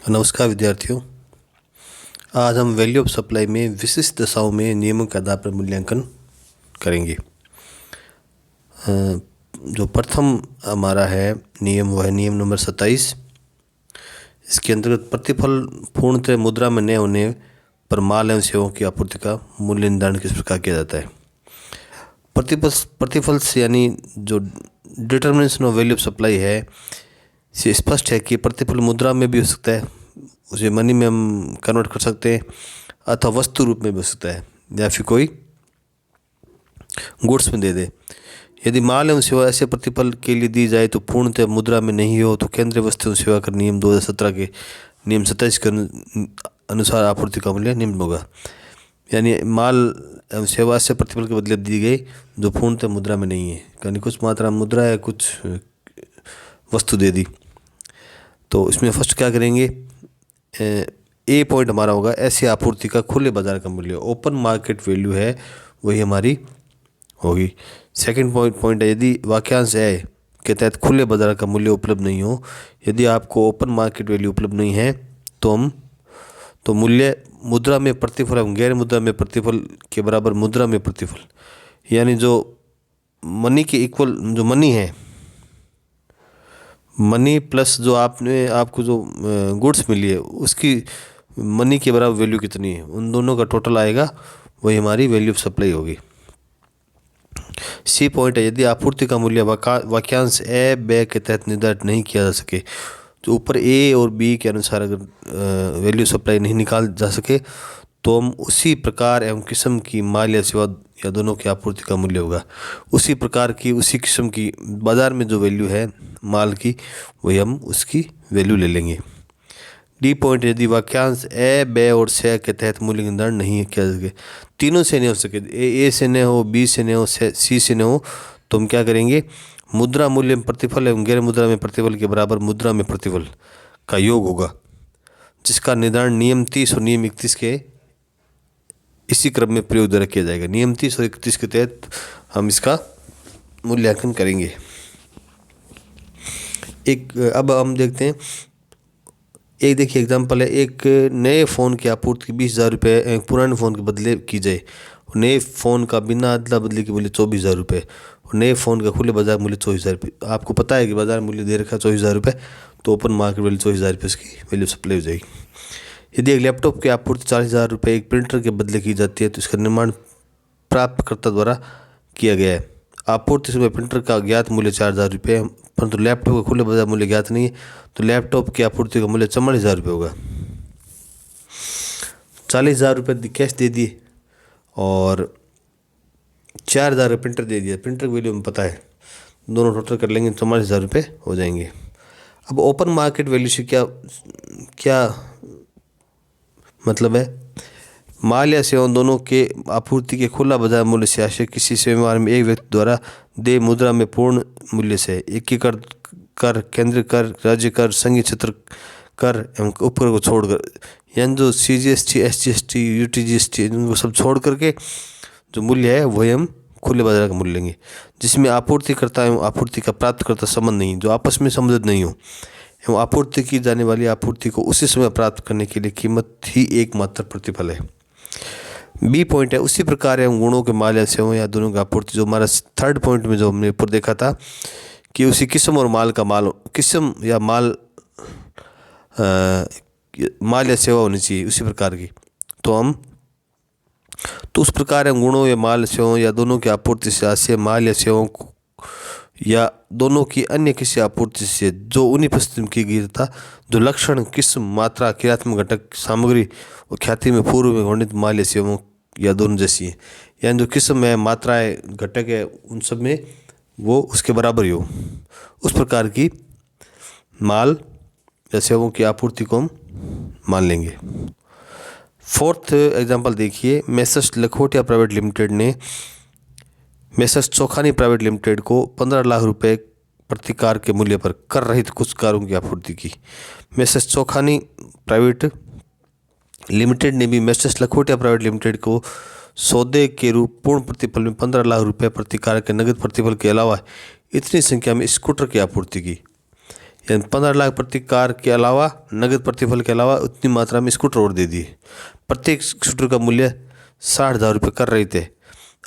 नमस्कार विद्यार्थियों। आज हम वैल्यू ऑफ सप्लाई में विशिष्ट दशाओं में नियमों के आधार पर मूल्यांकन करेंगे। जो प्रथम हमारा है नियम वो है नियम नंबर 27। इसके अंतर्गत प्रतिफल पूर्णतः मुद्रा में न होने पर माल एवं सेवाओं की आपूर्ति का मूल्य निर्धारण किस प्रकार किया जाता है। प्रतिफल से यानी जो determination of value of supply है से स्पष्ट है कि प्रतिफल मुद्रा में भी हो सकता है, उसे मनी में हम कन्वर्ट कर सकते हैं, अथवा वस्तु रूप में भी हो सकता है, या फिर कोई गुड्स में दे दे। यदि माल एवं सेवा ऐसे प्रतिफल के लिए दी जाए तो पूर्णतः मुद्रा में नहीं हो तो केंद्रीय वस्तु एवं सेवा कर नियम 2017 के नियम 27 के अनुसार आपूर्ति का मूल्य निम्न होगा। यानी माल एवं सेवा ऐसे प्रतिफल के बदले दी गई जो पूर्णतः मुद्रा में नहीं है, यानी कुछ मात्रा मुद्रा है, कुछ वस्तु दे दी। तो इसमें फर्स्ट क्या करेंगे, ए पॉइंट हमारा होगा ऐसी आपूर्ति का खुले बाजार का मूल्य, ओपन मार्केट वैल्यू है वही हमारी होगी। सेकंड पॉइंट है यदि वाक्यांश ए के तहत खुले बाजार का मूल्य उपलब्ध नहीं हो, यदि आपको ओपन मार्केट वैल्यू उपलब्ध नहीं है तो मूल्य मुद्रा में प्रतिफल एवं गैर मुद्रा में प्रतिफल के बराबर मुद्रा में प्रतिफल, यानी जो मनी के इक्वल जो मनी है, मनी प्लस जो आपको जो गुड्स मिली है उसकी मनी के बराबर वैल्यू कितनी है, उन दोनों का टोटल आएगा, वही हमारी वैल्यू ऑफ सप्लाई होगी। सी पॉइंट है यदि आपूर्ति का मूल्य वाक्यांश ए बे के तहत निर्धारित नहीं किया जा सके, तो ऊपर ए और बी के अनुसार अगर वैल्यू सप्लाई नहीं निकाल जा सके तो हम उसी प्रकार एवं किस्म की माल या सेवा या दोनों की आपूर्ति का मूल्य होगा। उसी प्रकार की उसी किस्म की बाज़ार में जो वैल्यू है माल की वही हम उसकी वैल्यू ले लेंगे। डी पॉइंट यदि वाक्यांश ए बे और से के तहत मूल्य निर्धारण नहीं किया जा सके, तीनों से नहीं हो सके, ए से नहीं हो, बी से नहीं हो, सी से नहीं हो, तो हम क्या करेंगे, मुद्रा मूल्य में प्रतिफल एवं गैर मुद्रा में प्रतिफल के बराबर मुद्रा में प्रतिफल का योग होगा, जिसका निर्धारण नियम 30 और नियम 31 के इसी क्रम में प्रयोग द्वारा किया जाएगा। नियम 30 और 31 के तहत हम इसका मूल्यांकन करेंगे। अब हम देखते हैं, एक देखिए एग्जांपल है, एक नए फ़ोन की आपूर्ति 20,000 रुपये पुराने फ़ोन के बदले की जाए। नए फ़ोन का बिना अदला बदली के मूल्य 24,000 रुपये और नए फ़ोन का खुले बाजार मूल्य 24,000 रुपये। आपको पता है कि बाजार मूल्य दे रखा है 24,000 रुपये, तो ओपन मार्केट वैल्यू 24,000 रुपये उसकी वैल्यू सप्लाई हो जाएगी। यदि एक लैपटॉप की आपूर्ति 40,000 रुपये एक प्रिंटर के बदले की जाती है तो इसका निर्माण प्राप्तकर्ता द्वारा किया गया है। आपूर्ति समय प्रिंटर का ज्ञात मूल्य 4,000 रुपये, परंतु लैपटॉप का खुले बाजार मूल्य ज्ञात नहीं है, तो लैपटॉप की आपूर्ति का मूल्य 44,000 रुपये होगा। 40,000 रुपये कैश दे दिए और 4,000 रुपये प्रिंटर दे दिया। प्रिंटर की वैल्यू हमें पता है, दोनों टोटल कर लेंगे 44,000 रुपये हो जाएंगे। अब ओपन मार्केट वैल्यू से क्या मतलब है, माल या सेवा दोनों के आपूर्ति के खुला बाजार मूल्य से आशय किसी सेवा में एक व्यक्ति द्वारा दे मुद्रा में पूर्ण मूल्य से एकीकृत कर, केंद्रीय कर, राज्य कर, संघीय क्षेत्र कर एवं उपकर को छोड़कर, यानी जो CGST, SGST, UTGST इनको सब छोड़ करके जो मूल्य है वही हम खुले बाजार का मूल्य लेंगे, जिसमें आपूर्तिकर्ता एवं आपूर्ति का प्राप्तकर्ता संबंध नहीं, जो आपस में संबंधित नहीं हो, एवं आपूर्ति की जाने वाली आपूर्ति को उसी समय प्राप्त करने के लिए कीमत ही एकमात्र प्रतिफल है। बी पॉइंट है उसी प्रकार एवं गुणों के माल या सेवाओं या दोनों की आपूर्ति, जो हमारा थर्ड पॉइंट में जो हमने ऊपर देखा था कि उसी किस्म और माल का किस्म या माल या सेवा होनी चाहिए उसी प्रकार की, तो उस प्रकार एवं गुणों या माल सेवाओं या दोनों की आपूर्ति से आशय माल या सेवाओं को या दोनों की अन्य किसी आपूर्ति से जो उन्हीं परिस्थिति में की गई था, जो लक्षण, किस्म, मात्रा, क्रियात्मक घटक, सामग्री और ख्याति में पूर्व में वर्णित माल या सेवाओं या दोनों जैसी है, यानी जो किस्म है, मात्रा है, घटक है, उन सब में वो उसके बराबर ही हो, उस प्रकार की माल या सेवाओं की आपूर्ति को हम मान लेंगे। फोर्थ एग्जाम्पल देखिए, मेसर्स लखोटिया प्राइवेट लिमिटेड ने मेसर्स चोखानी प्राइवेट लिमिटेड को 15 लाख रुपए प्रति कार के मूल्य पर कर रहित कुछ कारों की आपूर्ति की। मेसर्स चोखानी प्राइवेट लिमिटेड ने भी मेसर्स लखोटिया प्राइवेट लिमिटेड को सौदे के रूप पूर्ण प्रतिफल में 15 लाख रुपए प्रति कार के नगद प्रतिफल के अलावा इतनी संख्या में स्कूटर की आपूर्ति की। यानी 15 लाख प्रति कार के अलावा नगद प्रतिफल के अलावा उतनी मात्रा में स्कूटर और दे दिए। प्रत्येक स्कूटर का मूल्य 60,000 रुपये कर रहे थे,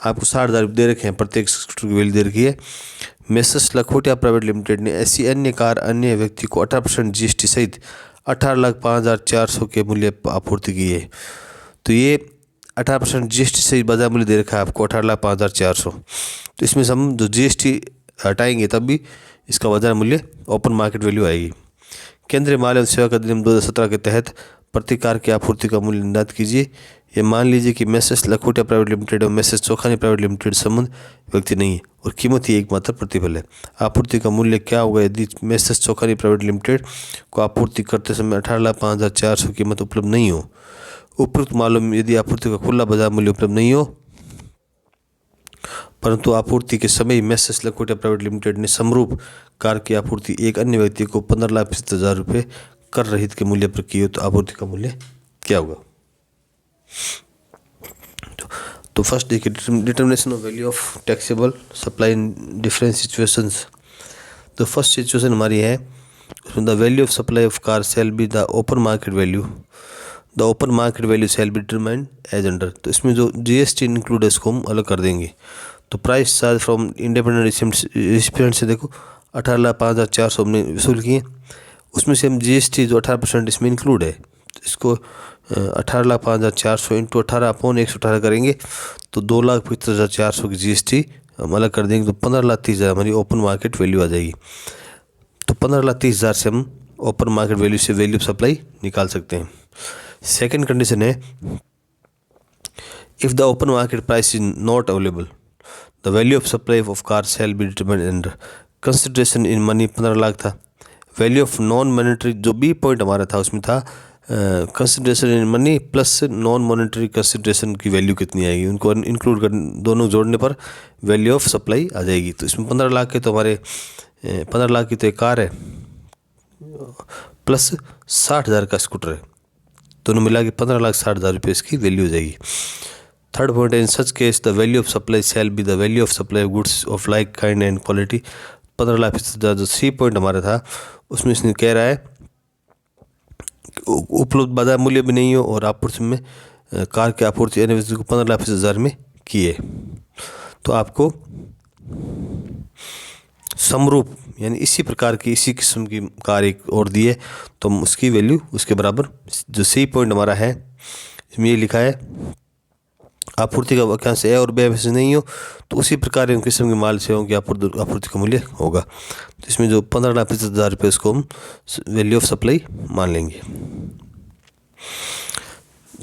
आपको 60,000 दे रखे हैं, प्रत्येक स्कूटर की वैल्यू दे रखी है। मेसर्स लखोटिया प्राइवेट लिमिटेड ने ऐसी अन्य कार अन्य व्यक्ति को 18% GST सहित 18,05,400 के मूल्य आपूर्ति की है। तो ये 18% GST सहित बाजार मूल्य दे रखा है आपको 18,05,400। तो इसमें से हम जो GST हटाएंगे तब भी इसका बाजार मूल्य ओपन मार्केट वैल्यू आएगी। केंद्रीय माल एवं सेवा अधिनियम 2017 के तहत प्रति कार की आपूर्ति का मूल्य निर्धारित कीजिए। ये मान लीजिए कि मेसर्स लखोटिया प्राइवेट लिमिटेड और मेसर्स चोखानी प्राइवेट लिमिटेड संबंध व्यक्ति नहीं है और कीमत ही एकमात्र प्रतिफल है। आपूर्ति का मूल्य क्या होगा यदि मेसर्स चोखानी प्राइवेट लिमिटेड को आपूर्ति करते समय 18,05,400 कीमत उपलब्ध नहीं हो। उपरोक्त मालूम यदि आपूर्ति का खुला बाजार मूल्य उपलब्ध नहीं हो परंतु आपूर्ति के समय मेसर्स लखोटिया प्राइवेट लिमिटेड ने समरूप कार की आपूर्ति एक अन्य व्यक्ति को 15,65,000 रुपये कर रहित के मूल्य पर की हो तो आपूर्ति का मूल्य क्या होगा। तो फर्स्ट देखिए determination of value of taxable supply in different situations. तो फर्स्ट सिचुएशन हमारी है उसमें the value of supply of car shall be the open market value, the open market value shall be determined as under. तो इसमें जो GST include है इसको हम अलग कर देंगे। तो price charge from independent recipient से देखो 18,05,400 हमने वसूल किए, उसमें से हम GST जो 18% इसमें इंक्लूड है इसको 18,05,400 इंटू 18/118 करेंगे तो 2,65,400 की GST हम अलग कर देंगे। तो 15,30,000 हमारी ओपन मार्केट वैल्यू आ जाएगी। तो 15,30,000 से हम ओपन मार्केट वैल्यू से वैल्यू ऑफ सप्लाई निकाल सकते हैं। सेकेंड कंडीशन है if the open market price is not available the value of supply of car shall be determined under. Consideration in money 15 lakh था। वैल्यू ऑफ नॉन मॉनेटरी जो B point हमारा था उसमें था consideration in money plus non monetary consideration की value कितनी आएगी, उनको इंक्लूड कर दोनों जोड़ने पर वैल्यू ऑफ सप्लाई आ जाएगी। तो इसमें 15 लाख के तो हमारे 15 लाख की तो एक कार है प्लस 60,000 का स्कूटर है, दोनों मिला के 15,60,000 रुपये इसकी वैल्यू हो जाएगी। थर्ड पॉइंट है in such case the value of supply shall be the value of supply of goods of like kind and quality. 15,60,000 जो सी पॉइंट हमारा था उसमें इसने कह रहा है उपलब्ध बाजार मूल्य भी नहीं हो और आपूर्ति में कार की आपूर्ति अन्य व्यक्ति को 15,60,000 में की है। तो आपको समरूप यानी इसी प्रकार की इसी किस्म की कार एक और दी है तो हम उसकी वैल्यू उसके बराबर जो सी पॉइंट हमारा है इसमें ये लिखा है आपूर्ति का वाक्यांश ए और बी में से नहीं हो तो उसी प्रकार इन किस्म के माल सेवाओं की आपूर्ति का मूल्य होगा। तो इसमें जो 15,65,000 रुपये उसको हम वैल्यू ऑफ सप्लाई मान लेंगे।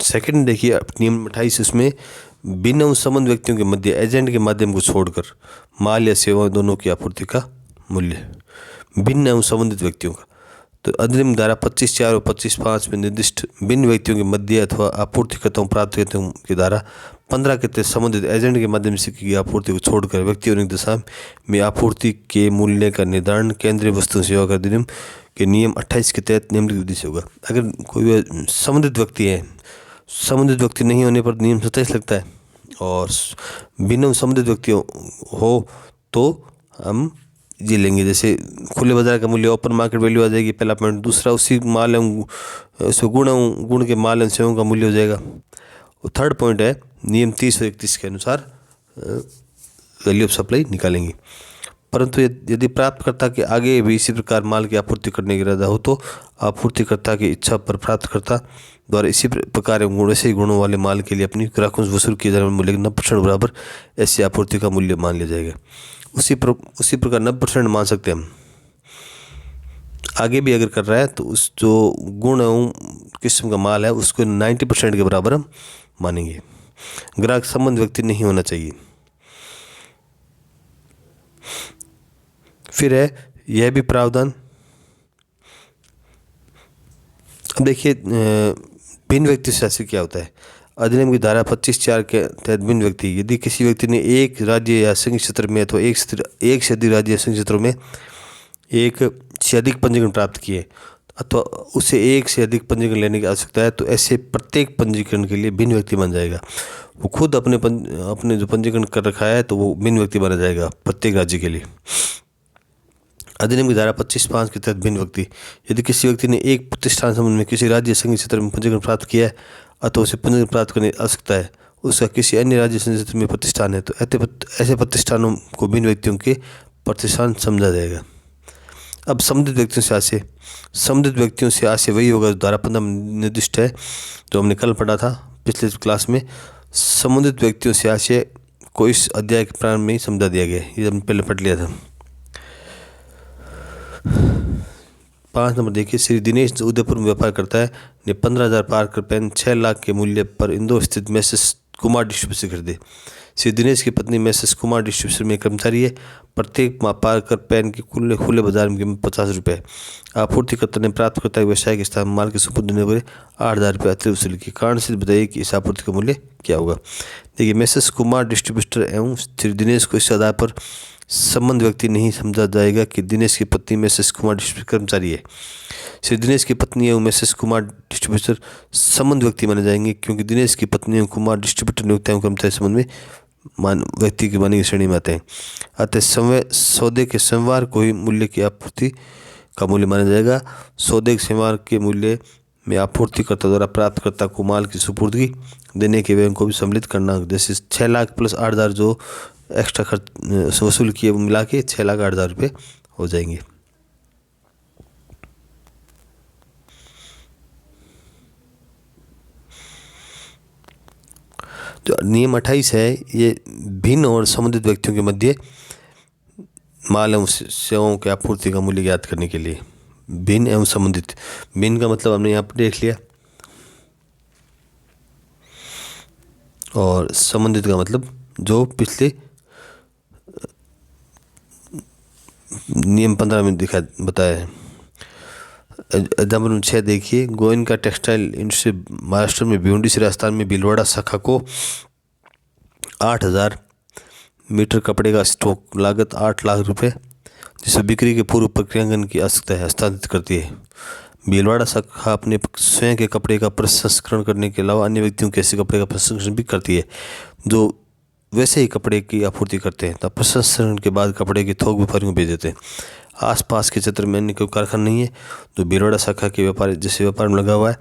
सेकंड देखिए नियम 28 उसमें भिन्न एवं संबंध व्यक्तियों के मध्य एजेंट के माध्यम को छोड़कर माल या सेवाओं दोनों की आपूर्ति का मूल्य भिन्न एवं संबंधित व्यक्तियों का। तो अधिनियम धारा 25(4) और 25(5) में निर्दिष्ट भिन्न व्यक्तियों के मध्य अथवा आपूर्तिकर्ताओं प्राप्तकर्ताओं की धारा 15 के तहत संबंधित एजेंट के माध्यम से की आपूर्ति को छोड़कर व्यक्ति और दशा में आपूर्ति के मूल्य का निर्धारण केंद्रीय वस्तु सेवा कर अधिनियम के नियम 28 के तहत निम्नलिखित विधि से होगा। अगर कोई संबंधित व्यक्ति है, संबंधित व्यक्ति नहीं होने पर नियम 27 लगता है और भिन्न संबंधित व्यक्ति हो तो हम ये लेंगे। जैसे खुले बाजार का मूल्य ओपन मार्केट वैल्यू आ जाएगी पहला पॉइंट। दूसरा उसी माल एवं उसको गुण के माल एवं सेवाओं का मूल्य हो जाएगा। और थर्ड पॉइंट है नियम 30 और 31 के अनुसार वैल्यू ऑफ सप्लाई निकालेंगे। परंतु यदि प्राप्तकर्ता के आगे भी इसी प्रकार माल की आपूर्ति करने की इरादा हो तो आपूर्तिकर्ता की इच्छा पर प्राप्तकर्ता द्वारा इसी प्रकार ऐसे ही गुणों वाले माल के लिए अपनी ग्राहकों से वसूल किए जाने वाले मूल्य 90% बराबर ऐसी आपूर्ति का मूल्य मान लिया जाएगा। उसी प्रकार 90% मान सकते हैं हम। आगे भी अगर कर रहा है तो उस जो गुण एवं किस्म का माल है उसको 90% के बराबर हम मानेंगे। ग्राहक संबंध व्यक्ति नहीं होना चाहिए। फिर है यह भी प्रावधान। अब देखिए भिन्न व्यक्ति से क्या होता है। अधिनियम की धारा 25(4) के तहत भिन्न व्यक्ति यदि किसी व्यक्ति ने एक राज्य या संघ क्षेत्र में अथवा एक से अधिक राज्य या संघ क्षेत्रों में एक से अधिक पंजीकरण प्राप्त किए अथवा उसे एक से अधिक पंजीकरण लेने की आवश्यकता है तो ऐसे प्रत्येक पंजीकरण के लिए भिन्न व्यक्ति बन जाएगा। वो खुद अपने जो पंजीकरण कर रखा है तो वो भिन्न व्यक्ति बना जाएगा प्रत्येक राज्य के लिए। अधिनियम की धारा 25(5) के तहत भिन्न व्यक्ति, यदि किसी व्यक्ति ने एक प्रतिष्ठान संबंध में किसी राज्य संघ क्षेत्र में पंजीकरण प्राप्त किया है अथवा उसे पंजीकरण प्राप्त करने की आवश्यकता है, उसका किसी अन्य राज्य संघ क्षेत्र में प्रतिष्ठान है, तो ऐसे प्रतिष्ठानों को भिन्न व्यक्तियों के प्रतिष्ठान समझा जाएगा। अब संबंधित व्यक्तियों से आशय वही होगा जो धारा 15 में निर्दिष्ट है, जो हमने कल पढ़ा था पिछले क्लास में। संबंधित व्यक्तियों से आशय को इस अध्याय के प्रारंभ में ही समझा दिया गया है, ये हमने पहले पढ़ लिया था। 5 नंबर देखिए, श्री दिनेश जो उदयपुर में व्यापार करता है ने 15,000 पारकर पेन 6 लाख के मूल्य पर इंदौर स्थित मैसेज कुमार डिस्ट्रीब्यूटर से खरीदे। श्री दिनेश की पत्नी मैसेज कुमार डिस्ट्रीब्यूटर में कर्मचारी है। प्रत्येक पारकर पेन की खुले बाजार में कीमत 50 रुपये। आपूर्तिकर्ता ने प्राप्तकर्ता के व्यवसाय के स्थान माल के सुपुर्द देने पर 8,000 रुपये अतिरिक्त वसूली की। कारण से बताइए कि इस आपूर्ति का मूल्य क्या होगा। देखिए, मैसेज कुमार डिस्ट्रीब्यूटर एवं श्री दिनेश को इस आधार पर संबंध व्यक्ति नहीं समझा जाएगा कि दिनेश की पत्नी मैसेज कुमार डिस्ट्रीब्यूटर कर्मचारी है। श्री दिनेश की पत्नी एवं मैसेज कुमार डिस्ट्रीब्यूटर संबंध व्यक्ति माने जाएंगे, क्योंकि दिनेश की पत्नी एवं कुमार डिस्ट्रीब्यूटर नियुक्त एवं कर्मचारी संबंध में व्यक्ति की मानी की श्रेणी में आते हैं। अतः सौदे के संवार को ही मूल्य की आपूर्ति का मूल्य माना जाएगा। सौदे के संवार के मूल्य में आपूर्तिकर्ता द्वारा प्राप्तकर्ता को माल की सुपुर्दगी देने के व्यय को भी सम्मिलित करना, जैसे 6 लाख प्लस 8,000 जो एक्स्ट्रा खर्च वसूल किए वो मिला के 6,08,000 रुपये हो जाएंगे। जो नियम 28 है, ये भिन्न और संबंधित व्यक्तियों के मध्य माल एवं सेवाओं के आपूर्ति का मूल्य ज्ञात करने के लिए। भिन्न एवं संबंधित, भिन्न का मतलब हमने यहाँ पर देख लिया, और संबंधित का मतलब जो पिछले नियम 15 में बताया है। एग्जाम्पल 6 देखिए, गोयनका टेक्सटाइल इंडस्ट्री महाराष्ट्र में भिवंडी से राजस्थान में भीलवाड़ा शाखा को 8,000 मीटर कपड़े का स्टॉक लागत 8 लाख रुपए, जिसे बिक्री के पूर्व प्रक्रियांकन की आवश्यकता है, हस्तांतरित करती है। भीलवाड़ा शाखा अपने स्वयं के कपड़े का प्रसंस्करण करने के अलावा अन्य व्यक्तियों के ऐसे कपड़े का प्रसंस्करण भी करती है जो वैसे ही कपड़े की आपूर्ति करते हैं, तब प्रसंस्करण के बाद कपड़े के थोक व्यापारियों को भेज देते हैं। आसपास के क्षेत्र में अन्य कोई कारखाना नहीं है जो भीलवाड़ा शाखा के व्यापारी जैसे व्यापार में लगा हुआ है।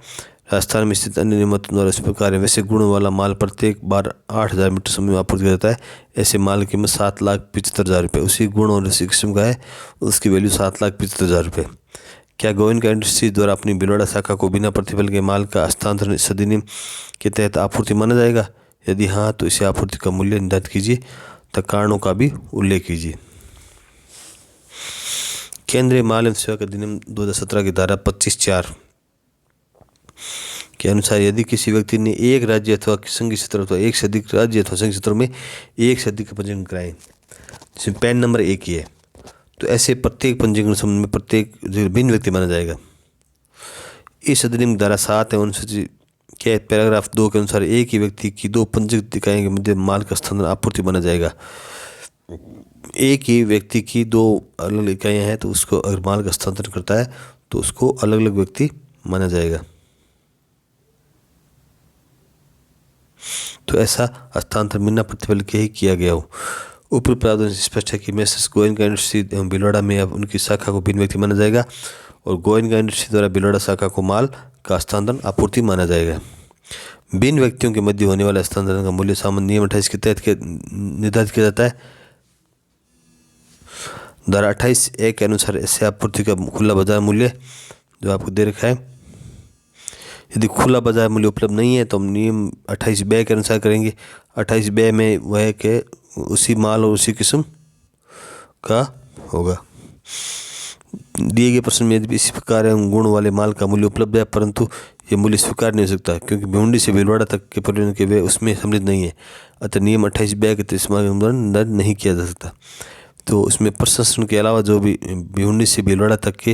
राजस्थान में स्थित अन्य नियमों द्वारा इस प्रकार है। वैसे गुणों वाला माल प्रत्येक बार 8,000 मीटर समय में आपूर्ति किया जाता है। ऐसे माल की कीमत 7,75,000 रुपये। उसी गुण और उसी किस्म का है, उसकी वैल्यू 7,75,000 रुपये। क्या गोयनका इंडस्ट्रीज द्वारा अपनी भीलवाड़ा शाखा को बिना प्रतिफल के माल का हस्तांतरण इस अधिनियम के तहत आपूर्ति माना जाएगा? यदि हाँ, तो इसे आपूर्ति का मूल्य निर्धारित कीजिए तथा कारणों का भी उल्लेख कीजिए। केंद्रीय माल एवं सेवा अधिनियम 2017 की धारा 25(4) के अनुसार यदि किसी व्यक्ति ने एक राज्य अथवा संघ क्षेत्र अथवा एक से अधिक राज्य अथवा संघ क्षेत्रों में एक से अधिक पंजीकरण कराए, जिसमें पैन नंबर 1 ही है, तो ऐसे प्रत्येक पंजीकरण संबंध में प्रत्येक भिन्न व्यक्ति माना जाएगा। इस अधिनियम की धारा 7 एवं अनुसूची के पैराग्राफ 2 के अनुसार एक ही व्यक्ति की 2 पंजीकृत इकाइयों के मध्य माल का हस्तांतरण आपूर्ति माना जाएगा। एक ही व्यक्ति की 2 अलग अलग इकाइयाँ हैं तो उसको अगर माल का हस्तांतरण करता है तो उसको अलग अलग व्यक्ति माना जाएगा। तो ऐसा हस्तांतरण बिना प्रतिफल के ही किया गया हो। ऊपरी प्रावधान से स्पष्ट है कि मैसेज गोयनका इंडस्ट्री एवं भीलवाड़ा में अब उनकी शाखा को भिन्न व्यक्ति माना जाएगा और गोयनका इंडस्ट्री द्वारा भीलवाड़ा शाखा को माल का हस्तांतरण आपूर्ति माना जाएगा। भिन्न व्यक्तियों के मध्य होने वाले हस्तांतरण का मूल्य सामान्य नियम 28 के तहत निर्धारित किया जाता है। धारा 28(1) के अनुसार ऐसे आपूर्ति का खुला बाजार मूल्य जो आपको दे रखा है, यदि खुला बाजार मूल्य उपलब्ध नहीं है तो हम नियम 28(ब) के अनुसार करेंगे। 28(ब) में वह है कि उसी माल और उसी किस्म का होगा। दिए गए प्रश्न में यदि इसी प्रकार गुण वाले माल का मूल्य उपलब्ध है परंतु ये मूल्य स्वीकार नहीं हो सकता क्योंकि भिवंडी से भीलवाड़ा तक के परिवहन के वे उसमें सम्मिलित नहीं है, अतः नियम 28(ब) के इस्तेमाल निर्धारित नहीं किया जा सकता। तो उसमें प्रसंस्करण के अलावा जो भी भिवंडी से भीलवाड़ा तक के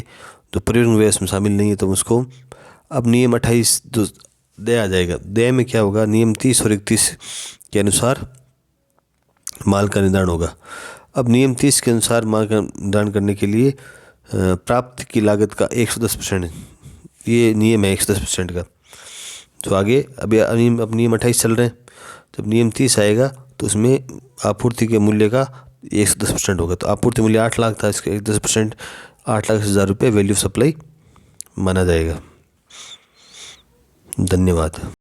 जो परिवहन व्यय उसमें शामिल नहीं है तो उसको अब नियम 28 जो दे आ जाएगा। दे में क्या होगा, नियम 30 और 31 के अनुसार माल का निर्धारण होगा। अब नियम 30 के अनुसार माल का निर्धारण करने के लिए प्राप्ति की लागत का 110% ये नियम है 110% का। तो आगे अब नियम 28 चल रहे हैं, जब नियम 30 आएगा तो उसमें आपूर्ति के मूल्य का 110% होगा। तो आपूर्ति मूल्य 8 लाख था, इसका 10% 8,10,000 रुपये वैल्यू ऑफ सप्लाई माना जाएगा। धन्यवाद।